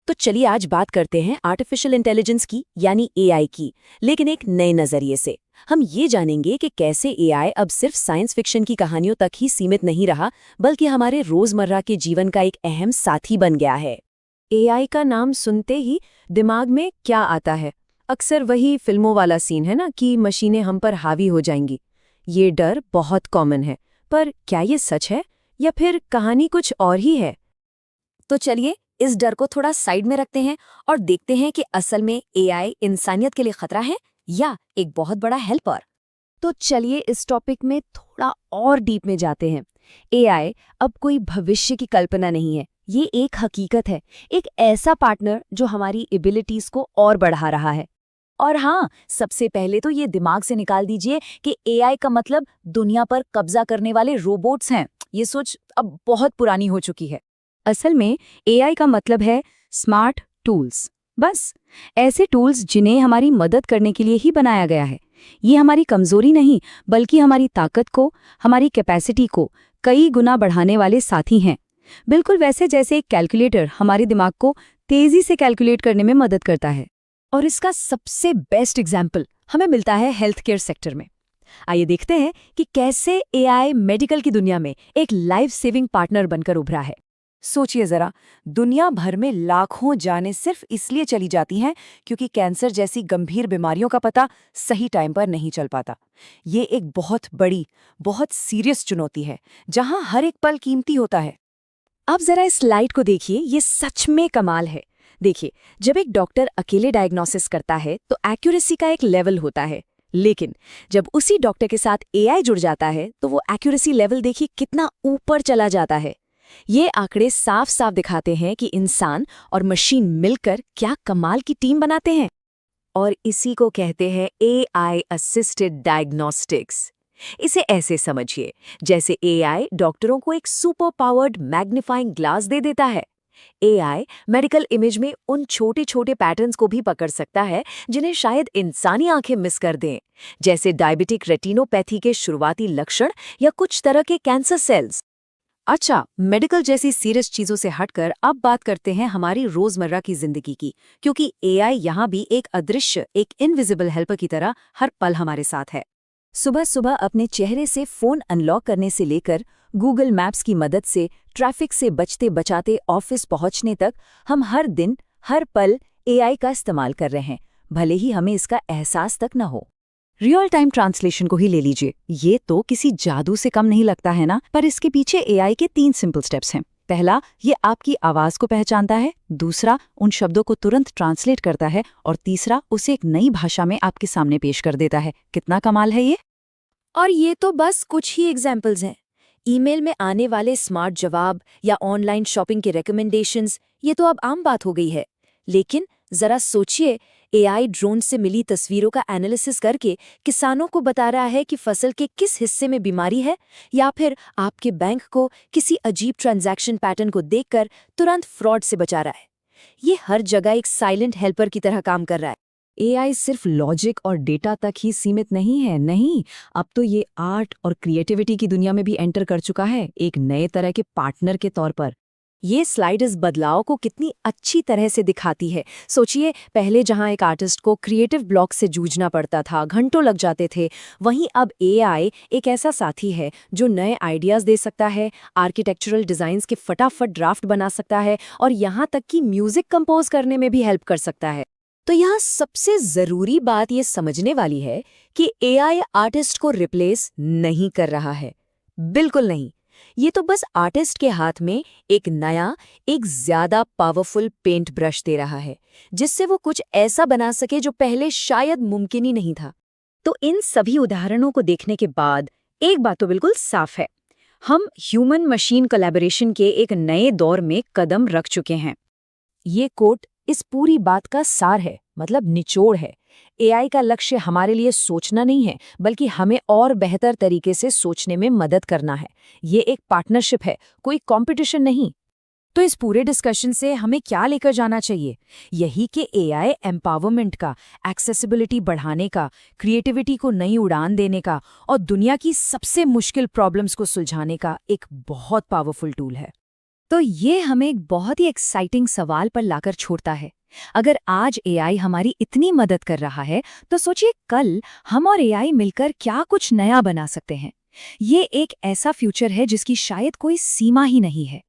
तो चलिए आज बात करते हैं आर्टिफिशियल इंटेलिजेंस की यानी एआई की, लेकिन एक नए नजरिए से। हम ये जानेंगे कि कैसे एआई अब सिर्फ साइंस फिक्शन की कहानियों तक ही सीमित नहीं रहा, बल्कि हमारे रोजमर्रा के जीवन का एक अहम साथी बन गया है। एआई का नाम सुनते ही दिमाग में क्या आता है? अक्सर वही फिल्मों वाला सीन है ना कि मशीनें हम पर हावी हो जाएंगी। ये डर बहुत कॉमन है, पर क्या ये सच है या फिर कहानी कुछ और ही है? तो चलिए इस डर को थोड़ा साइड में रखते हैं और देखते हैं कि असल में एआई इंसानियत के लिए खतरा है या एक बहुत बड़ा हेल्पर। तो चलिए इस टॉपिक में थोड़ा और डीप में जाते हैं। एआई अब कोई भविष्य की कल्पना नहीं है, ये एक हकीकत है, एक ऐसा पार्टनर जो हमारी एबिलिटीज को और बढ़ा रहा है। और हाँ, सबसे पहले तो ये दिमाग से निकाल दीजिए कि एआई का मतलब दुनिया पर कब्जा करने वाले रोबोट्स हैं। ये सोच अब बहुत पुरानी हो चुकी है। असल में एआई का मतलब है स्मार्ट टूल्स। बस ऐसे टूल्स जिन्हें हमारी मदद करने के लिए ही बनाया गया है। ये हमारी कमजोरी नहीं, बल्कि हमारी ताकत को, हमारी कैपेसिटी को कई गुना बढ़ाने वाले साथी हैं। बिल्कुल वैसे जैसे एक कैलकुलेटर हमारे दिमाग को तेजी से कैलकुलेट करने में मदद करता है। और इसका सबसे बेस्ट एग्जाम्पल हमें मिलता है हेल्थ केयर सेक्टर में। आइए देखते हैं कि कैसे एआई मेडिकल की दुनिया में एक लाइफ सेविंग पार्टनर बनकर उभरा है। सोचिए जरा, दुनिया भर में लाखों जानें सिर्फ इसलिए चली जाती हैं क्योंकि कैंसर जैसी गंभीर बीमारियों का पता सही टाइम पर नहीं चल पाता। ये एक बहुत बड़ी, बहुत सीरियस चुनौती है जहां हर एक पल कीमती होता है। अब जरा इस स्लाइड को देखिए, ये सच में कमाल है। देखिए, जब एक डॉक्टर अकेले डायग्नोसिस करता है तो एक्यूरेसी का एक लेवल होता है, लेकिन जब उसी डॉक्टर के साथ एआई जुड़ जाता है तो वो एक्यूरेसी लेवल देखिए कितना ऊपर चला जाता है। ये आंकड़े साफ साफ दिखाते हैं कि इंसान और मशीन मिलकर क्या कमाल की टीम बनाते हैं। और इसी को कहते हैं एआई असिस्टेड डायग्नोस्टिक्स। इसे ऐसे समझिए जैसे एआई डॉक्टरों को एक सुपर पावर्ड मैग्नीफाइंग ग्लास दे देता है। एआई मेडिकल इमेज में उन छोटे छोटे पैटर्न्स को भी पकड़ सकता है जिन्हें शायद इंसानी आंखें मिस कर दें, जैसे डायबिटिक रेटिनोपैथी के शुरुआती लक्षण या कुछ तरह के कैंसर सेल्स। अच्छा, मेडिकल जैसी सीरियस चीजों से हटकर अब बात करते हैं हमारी रोजमर्रा की जिंदगी की, क्योंकि एआई यहाँ भी एक अदृश्य, एक इनविजिबल हेल्पर की तरह हर पल हमारे साथ है। सुबह सुबह अपने चेहरे से फोन अनलॉक करने से लेकर गूगल मैप्स की मदद से ट्रैफिक से बचते बचाते ऑफिस पहुंचने तक हम हर दिन, हर पल एआई का इस्तेमाल कर रहे हैं, भले ही हमें इसका एहसास तक न हो। रियल टाइम ट्रांसलेशन को ही ले लीजिए, ये तो किसी जादू से कम नहीं लगता है ना, पर इसके पीछे एआई के 3 सिंपल स्टेप्स हैं। पहला, ये आपकी आवाज को पहचानता है। दूसरा, उन शब्दों को तुरंत ट्रांसलेट करता है। और तीसरा, उसे एक नई भाषा में आपके सामने पेश कर देता है। कितना कमाल है ये! और ये तो बस कुछ ही एग्जाम्पल्स हैं। ईमेल में आने वाले स्मार्ट जवाब या ऑनलाइन शॉपिंग के रिकमेंडेशंस, ये तो अब आम बात हो गई है। लेकिन जरा सोचिए, एआई ड्रोन से मिली तस्वीरों का एनालिसिस करके किसानों को बता रहा है कि फसल के किस हिस्से में बीमारी है, या फिर आपके बैंक को किसी अजीब ट्रांजैक्शन पैटर्न को देखकर तुरंत फ्रॉड से बचा रहा है। ये हर जगह एक साइलेंट हेल्पर की तरह काम कर रहा है। एआई सिर्फ लॉजिक और डेटा तक ही सीमित नहीं है, नहीं, अब तो ये आर्ट और क्रिएटिविटी की दुनिया में भी एंटर कर चुका है, एक नए तरह के पार्टनर के तौर पर। ये स्लाइड इस बदलाव को कितनी अच्छी तरह से दिखाती है। सोचिए, पहले जहां एक आर्टिस्ट को क्रिएटिव ब्लॉक से जूझना पड़ता था, घंटों लग जाते थे, वहीं अब एआई एक ऐसा साथी है जो नए आइडियाज दे सकता है, आर्किटेक्चरल डिजाइन्स के फटाफट ड्राफ्ट बना सकता है और यहां तक कि म्यूजिक कंपोज करने में भी हेल्प कर सकता है। तो यहाँ सबसे जरूरी बात ये समझने वाली है कि एआई आर्टिस्ट को रिप्लेस नहीं कर रहा है, बिल्कुल नहीं। ये तो बस आर्टिस्ट के हाथ में एक नया, एक ज्यादा पावरफुल पेंट ब्रश दे रहा है, जिससे वो कुछ ऐसा बना सके जो पहले शायद मुमकिन ही नहीं था। तो इन सभी उदाहरणों को देखने के बाद एक बात तो बिल्कुल साफ है, हम ह्यूमन मशीन कोलैबोरेशन के एक नए दौर में कदम रख चुके हैं। ये कोट इस पूरी बात का सार है, मतलब निचोड़ है। एआई का लक्ष्य हमारे लिए सोचना नहीं है, बल्कि हमें और बेहतर तरीके से सोचने में मदद करना है। ये एक पार्टनरशिप है, कोई कंपटीशन नहीं। तो इस पूरे डिस्कशन से हमें क्या लेकर जाना चाहिए? यही कि एआई एम्पावरमेंट का, एक्सेसिबिलिटी बढ़ाने का, क्रिएटिविटी को नई उड़ान देने का और दुनिया की सबसे मुश्किल प्रॉब्लम्स को सुलझाने का एक बहुत पावरफुल टूल है। तो ये हमें एक बहुत ही एक्साइटिंग सवाल पर लाकर छोड़ता है। अगर आज एआई हमारी इतनी मदद कर रहा है, तो सोचिए कल हम और एआई मिलकर क्या कुछ नया बना सकते हैं। ये एक ऐसा फ्यूचर है जिसकी शायद कोई सीमा ही नहीं है।